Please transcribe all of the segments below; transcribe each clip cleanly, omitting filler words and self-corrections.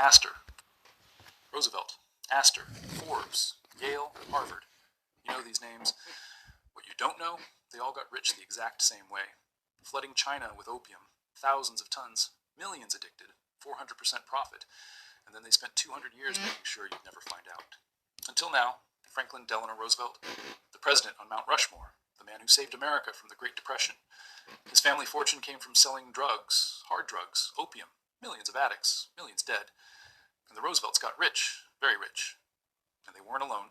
Astor, Roosevelt, Astor, Forbes, Yale, Harvard. You know these names. What you don't know, they all got rich the exact same way. Flooding China with opium, thousands of tons, millions addicted, 400% profit, and then they spent 200 years making sure you'd never find out. Until now, Franklin Delano Roosevelt, the president on Mount Rushmore, the man who saved America from the Great Depression. His family fortune came from selling drugs, hard drugs, opium, millions of addicts, millions dead. And the Roosevelts got rich, very rich. And they weren't alone.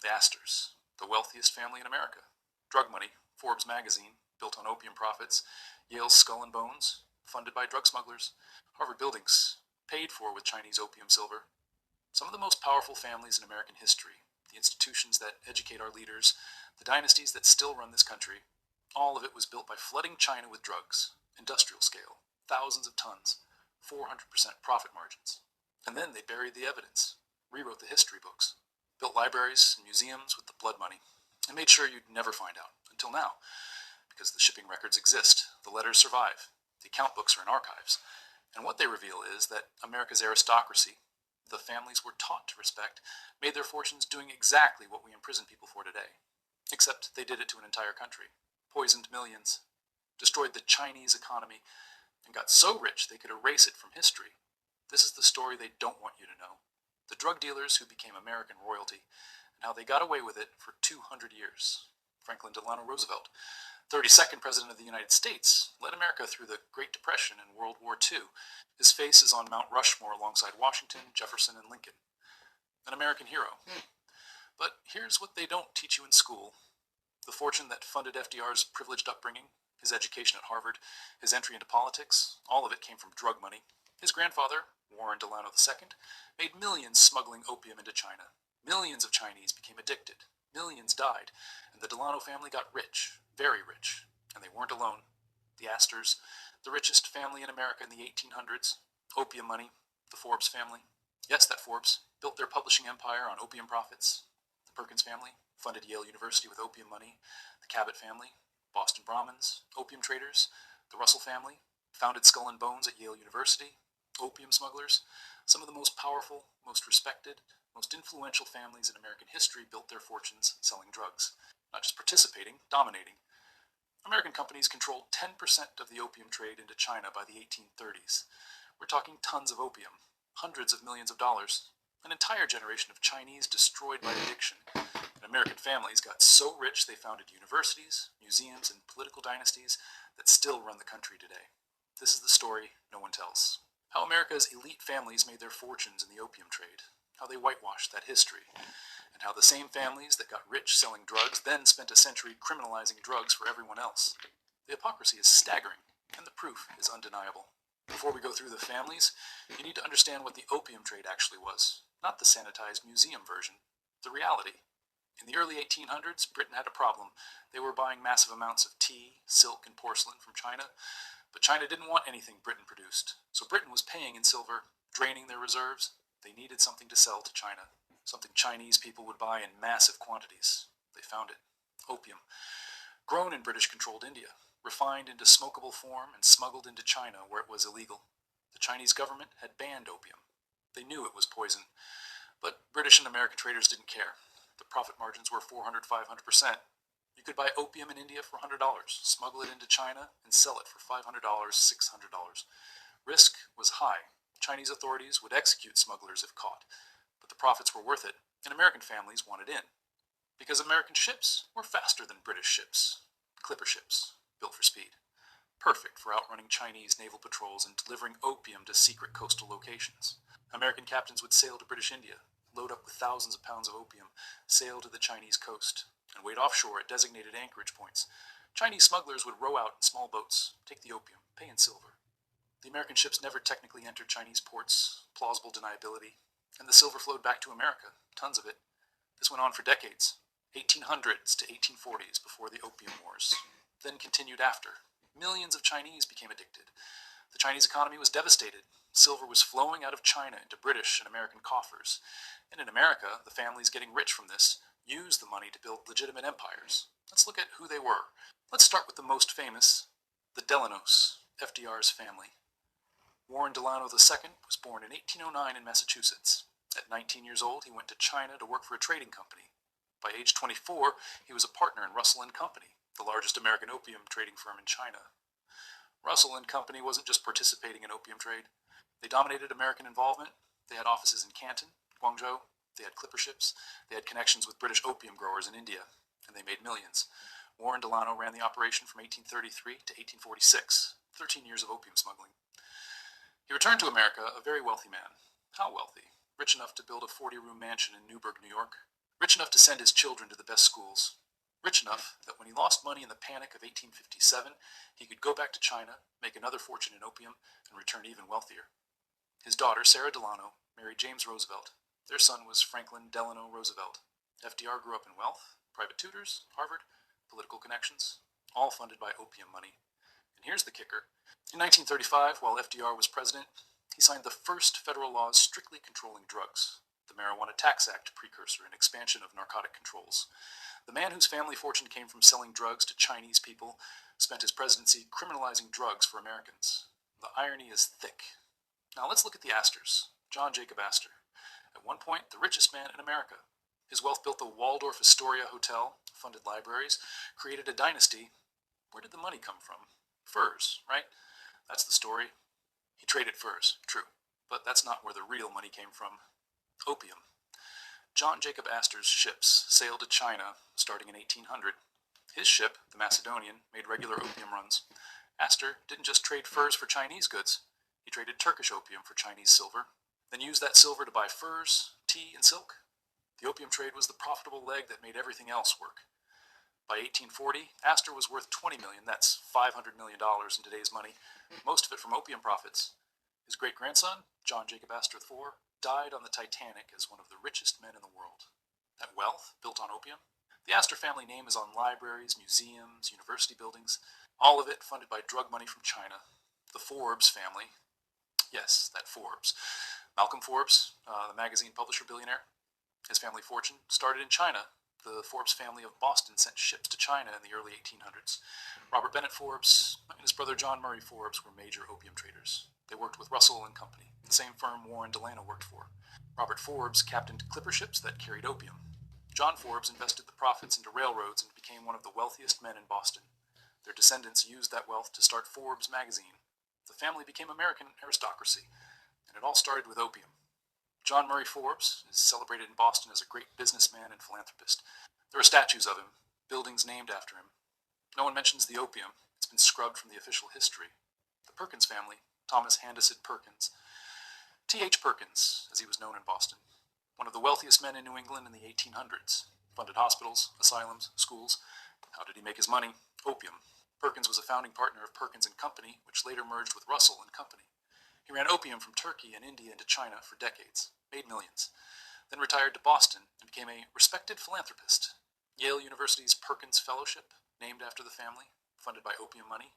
The Astors, the wealthiest family in America. Drug money, Forbes magazine, built on opium profits. Yale's Skull and Bones, funded by drug smugglers. Harvard buildings, paid for with Chinese opium silver. Some of the most powerful families in American history, the institutions that educate our leaders, the dynasties that still run this country, all of it was built by flooding China with drugs, industrial scale, thousands of tons, 400% profit margins. And then they buried the evidence, rewrote the history books, built libraries and museums with the blood money, and made sure you'd never find out, until now, because the shipping records exist, the letters survive, the account books are in archives, and what they reveal is that America's aristocracy, the families we're taught to respect, made their fortunes doing exactly what we imprison people for today. Except they did it to an entire country, poisoned millions, destroyed the Chinese economy, and got so rich they could erase it from history. This is the story they don't want you to know. The drug dealers who became American royalty, and how they got away with it for 200 years. Franklin Delano Roosevelt, 32nd President of the United States, led America through the Great Depression and World War II. His face is on Mount Rushmore alongside Washington, Jefferson, and Lincoln. An American hero. But here's what they don't teach you in school. The fortune that funded FDR's privileged upbringing, his education at Harvard, his entry into politics, all of it came from drug money. His grandfather, Warren Delano II, made millions smuggling opium into China. Millions of Chinese became addicted. Millions died. And the Delano family got rich, very rich. And they weren't alone. The Astors, the richest family in America in the 1800s, opium money, the Forbes family. Yes, that Forbes built their publishing empire on opium profits. The Perkins family funded Yale University with opium money. The Cabot family, Boston Brahmins, opium traders. The Russell family founded Skull and Bones at Yale University. Opium smugglers. Some of the most powerful, most respected, most influential families in American history built their fortunes selling drugs. Not just participating, dominating. American companies controlled 10% of the opium trade into China by the 1830s. We're talking tons of opium, hundreds of millions of dollars, an entire generation of Chinese destroyed by addiction. And American families got so rich they founded universities, museums, and political dynasties that still run the country today. This is the story no one tells. How America's elite families made their fortunes in the opium trade, how they whitewashed that history, and how the same families that got rich selling drugs then spent a century criminalizing drugs for everyone else. The hypocrisy is staggering, and the proof is undeniable. Before we go through the families, you need to understand what the opium trade actually was, not the sanitized museum version, the reality. In the early 1800s, Britain had a problem. They were buying massive amounts of tea, silk, and porcelain from China, but China didn't want anything Britain produced, so Britain was paying in silver, draining their reserves. They needed something to sell to China, something Chinese people would buy in massive quantities. They found it. Opium. Grown in British-controlled India, refined into smokable form and smuggled into China where it was illegal. The Chinese government had banned opium. They knew it was poison, but British and American traders didn't care. The profit margins were 400, 500%. You could buy opium in India for $100, smuggle it into China, and sell it for $500, $600. Risk was high. Chinese authorities would execute smugglers if caught, but the profits were worth it, and American families wanted in. Because American ships were faster than British ships, clipper ships, built for speed. Perfect for outrunning Chinese naval patrols and delivering opium to secret coastal locations. American captains would sail to British India, load up with thousands of pounds of opium, sail to the Chinese coast, and wait offshore at designated anchorage points. Chinese smugglers would row out in small boats, take the opium, pay in silver. The American ships never technically entered Chinese ports, plausible deniability, and the silver flowed back to America, tons of it. This went on for decades, 1800s to 1840s before the Opium Wars, then continued after. Millions of Chinese became addicted. The Chinese economy was devastated. Silver was flowing out of China into British and American coffers. And in America, the families getting rich from this used the money to build legitimate empires. Let's look at who they were. Let's start with the most famous, the Delanos, FDR's family. Warren Delano II was born in 1809 in Massachusetts. At 19 years old, he went to China to work for a trading company. By age 24, he was a partner in Russell and Company, the largest American opium trading firm in China. Russell and Company wasn't just participating in opium trade. They dominated American involvement. They had offices in Canton, Guangzhou. They had clipper ships. They had connections with British opium growers in India, and they made millions. Warren Delano ran the operation from 1833 to 1846, 13 years of opium smuggling. He returned to America a very wealthy man. How wealthy? Rich enough to build a 40-room mansion in Newburgh, New York. Rich enough to send his children to the best schools. Rich enough that when he lost money in the Panic of 1857, he could go back to China, make another fortune in opium, and return even wealthier. His daughter, Sarah Delano, married James Roosevelt. Their son was Franklin Delano Roosevelt. FDR grew up in wealth, private tutors, Harvard, political connections, all funded by opium money. And here's the kicker. In 1935, while FDR was president, he signed the first federal laws strictly controlling drugs, the Marijuana Tax Act precursor and expansion of narcotic controls. The man whose family fortune came from selling drugs to Chinese people spent his presidency criminalizing drugs for Americans. The irony is thick. Now let's look at the Astors. John Jacob Astor. At one point, the richest man in America. His wealth built the Waldorf Astoria Hotel, funded libraries, created a dynasty. Where did the money come from? Furs, right? That's the story. He traded furs, true. But that's not where the real money came from. Opium. John Jacob Astor's ships sailed to China starting in 1800. His ship, the Macedonian, made regular opium runs. Astor didn't just trade furs for Chinese goods. He traded Turkish opium for Chinese silver, then used that silver to buy furs, tea, and silk. The opium trade was the profitable leg that made everything else work. By 1840, Astor was worth $20 million. That's $500 million in today's money, most of it from opium profits. His great-grandson, John Jacob Astor IV, died on the Titanic as one of the richest men in the world. That wealth, built on opium? The Astor family name is on libraries, museums, university buildings, all of it funded by drug money from China. The Forbes family. Yes, that Forbes. Malcolm Forbes, the magazine publisher billionaire. His family fortune started in China. The Forbes family of Boston sent ships to China in the early 1800s. Robert Bennett Forbes and his brother John Murray Forbes were major opium traders. They worked with Russell and Company, the same firm Warren Delano worked for. Robert Forbes captained clipper ships that carried opium. John Forbes invested the profits into railroads and became one of the wealthiest men in Boston. Their descendants used that wealth to start Forbes magazine. The family became American aristocracy, and it all started with opium. John Murray Forbes is celebrated in Boston as a great businessman and philanthropist. There are statues of him, buildings named after him. No one mentions the opium. It's been scrubbed from the official history. The Perkins family, Thomas Handison Perkins. T.H. Perkins, as he was known in Boston. One of the wealthiest men in New England in the 1800s. Funded hospitals, asylums, schools. How did he make his money? Opium. Perkins was a founding partner of Perkins and Company, which later merged with Russell and Company. He ran opium from Turkey and India into China for decades, made millions, then retired to Boston and became a respected philanthropist. Yale University's Perkins Fellowship, named after the family, funded by opium money.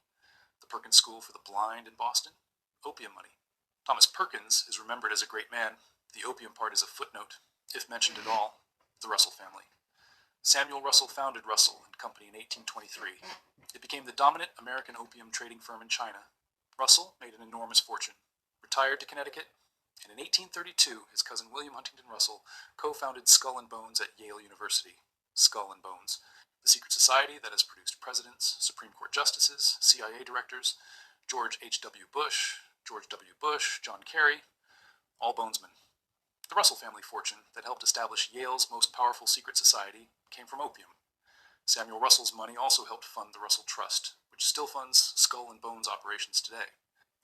The Perkins School for the Blind in Boston, opium money. Thomas Perkins is remembered as a great man. The opium part is a footnote, if mentioned at all. The Russell family. Samuel Russell founded Russell and Company in 1823. It became the dominant American opium trading firm in China. Russell made an enormous fortune. Retired to Connecticut, and in 1832, his cousin William Huntington Russell co-founded Skull and Bones at Yale University. Skull and Bones, the secret society that has produced presidents, Supreme Court justices, CIA directors, George H.W. Bush, George W. Bush, John Kerry, all bonesmen. The Russell family fortune that helped establish Yale's most powerful secret society came from opium. Samuel Russell's money also helped fund the Russell Trust, which still funds Skull and Bones operations today.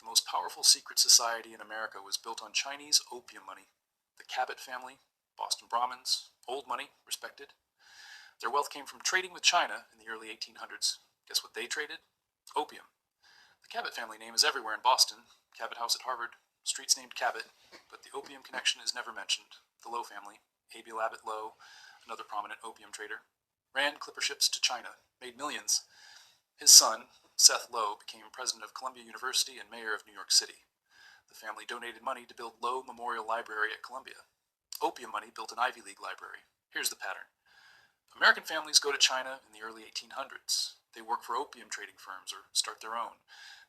The most powerful secret society in America was built on Chinese opium money. The Cabot family, Boston Brahmins, old money, respected. Their wealth came from trading with China in the early 1800s. Guess what they traded? Opium. The Cabot family name is everywhere in Boston. Cabot House at Harvard, streets named Cabot, but the opium connection is never mentioned. The Lowe family, Abiel Abbott Lowe, another prominent opium trader, ran clipper ships to China, made millions. His son, Seth Lowe, became president of Columbia University and mayor of New York City. The family donated money to build Lowe Memorial Library at Columbia. Opium money built an Ivy League library. Here's the pattern. American families go to China in the early 1800s. They work for opium trading firms or start their own.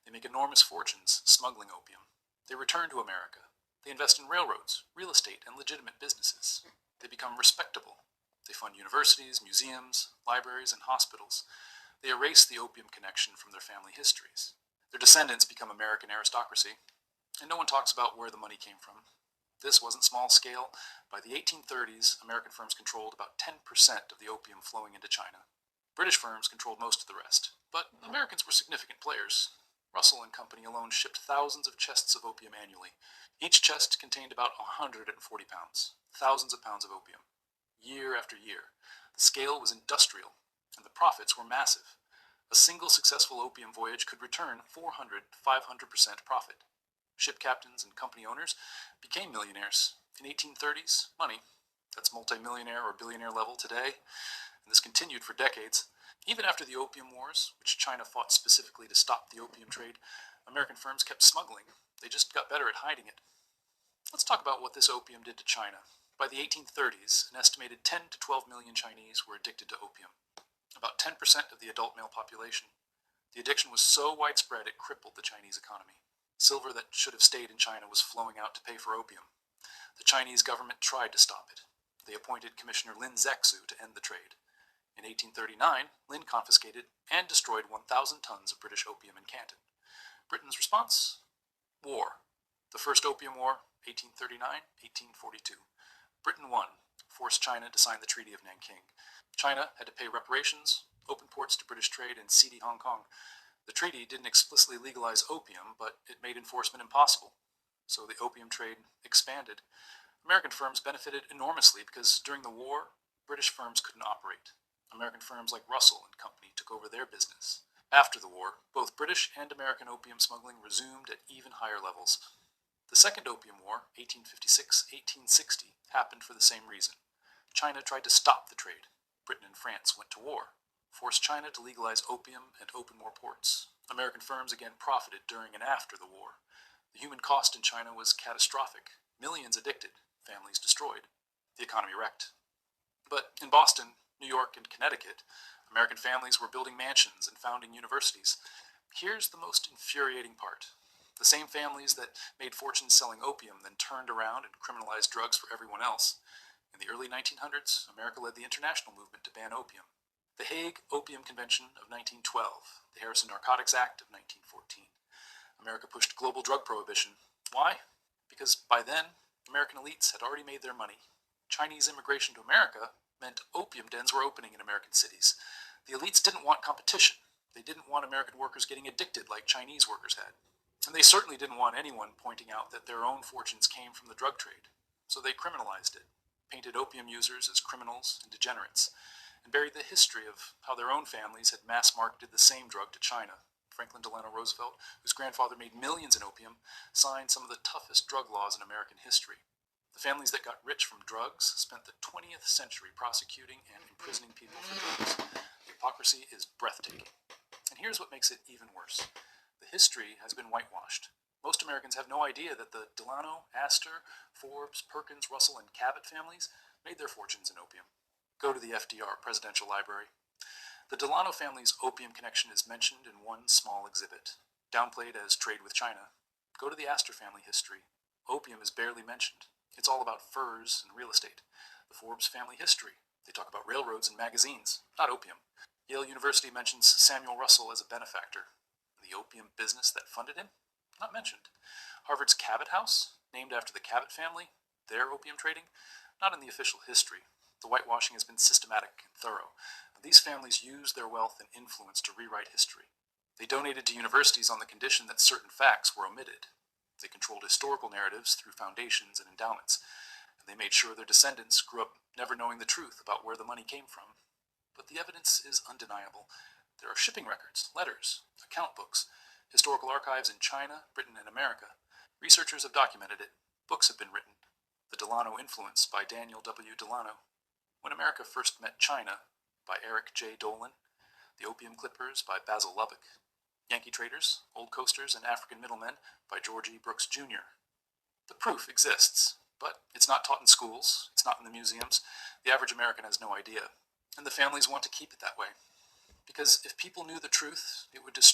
They make enormous fortunes smuggling opium. They return to America. They invest in railroads, real estate, and legitimate businesses. They become respectable. They fund universities, museums, libraries, and hospitals. They erase the opium connection from their family histories. Their descendants become American aristocracy, and no one talks about where the money came from. This wasn't small scale. By the 1830s, American firms controlled about 10% of the opium flowing into China. British firms controlled most of the rest, but Americans were significant players. Russell and Company alone shipped thousands of chests of opium annually. Each chest contained about 140 pounds, thousands of pounds of opium. Year after year, the scale was industrial, and the profits were massive. A single successful opium voyage could return 400 to 500% profit. Ship captains and company owners became millionaires. In 1830s, money, that's multimillionaire or billionaire level today, and this continued for decades. Even after the Opium Wars, which China fought specifically to stop the opium trade, American firms kept smuggling. They just got better at hiding it. Let's talk about what this opium did to China. By the 1830s, an estimated 10 to 12 million Chinese were addicted to opium, about 10% of the adult male population. The addiction was so widespread it crippled the Chinese economy. Silver that should have stayed in China was flowing out to pay for opium. The Chinese government tried to stop it. They appointed Commissioner Lin Zexu to end the trade. In 1839, Lin confiscated and destroyed 1,000 tons of British opium in Canton. Britain's response? War. The First Opium War, 1839-1842. Britain won, forced China to sign the Treaty of Nanking. China had to pay reparations, open ports to British trade, and cede Hong Kong. The treaty didn't explicitly legalize opium, but it made enforcement impossible. So the opium trade expanded. American firms benefited enormously because during the war, British firms couldn't operate. American firms like Russell and Company took over their business. After the war, both British and American opium smuggling resumed at even higher levels. The Second Opium War, 1856-1860, happened for the same reason. China tried to stop the trade. Britain and France went to war, forced China to legalize opium and open more ports. American firms again profited during and after the war. The human cost in China was catastrophic. Millions addicted, families destroyed. The economy wrecked. But in Boston, New York, and Connecticut, American families were building mansions and founding universities. Here's the most infuriating part. The same families that made fortunes selling opium then turned around and criminalized drugs for everyone else. In the early 1900s, America led the international movement to ban opium. The Hague Opium Convention of 1912, the Harrison Narcotics Act of 1914. America pushed global drug prohibition. Why? Because by then, American elites had already made their money. Chinese immigration to America meant opium dens were opening in American cities. The elites didn't want competition. They didn't want American workers getting addicted like Chinese workers had. And they certainly didn't want anyone pointing out that their own fortunes came from the drug trade. So they criminalized it, painted opium users as criminals and degenerates, and buried the history of how their own families had mass-marketed the same drug to China. Franklin Delano Roosevelt, whose grandfather made millions in opium, signed some of the toughest drug laws in American history. The families that got rich from drugs spent the 20th century prosecuting and imprisoning people for drugs. The hypocrisy is breathtaking. And here's what makes it even worse. The history has been whitewashed. Most Americans have no idea that the Delano, Astor, Forbes, Perkins, Russell, and Cabot families made their fortunes in opium. Go to the FDR Presidential Library. The Delano family's opium connection is mentioned in one small exhibit, downplayed as trade with China. Go to the Astor family history. Opium is barely mentioned. It's all about furs and real estate. The Forbes family history. They talk about railroads and magazines, not opium. Yale University mentions Samuel Russell as a benefactor. The opium business that funded him? Not mentioned. Harvard's Cabot House, named after the Cabot family, their opium trading? Not in the official history. The whitewashing has been systematic and thorough. These families used their wealth and influence to rewrite history. They donated to universities on the condition that certain facts were omitted. They controlled historical narratives through foundations and endowments, and they made sure their descendants grew up never knowing the truth about where the money came from. But the evidence is undeniable. There are shipping records, letters, account books, historical archives in China, Britain, and America. Researchers have documented it. Books have been written. The Delano Influence by Daniel W. Delano. When America First Met China by Eric J. Dolan. The Opium Clippers by Basil Lubbock. Yankee Traders, Old Coasters, and African Middlemen by George E. Brooks, Jr. The proof exists, but it's not taught in schools, it's not in the museums. The average American has no idea, and the families want to keep it that way. Because if people knew the truth, it would destroy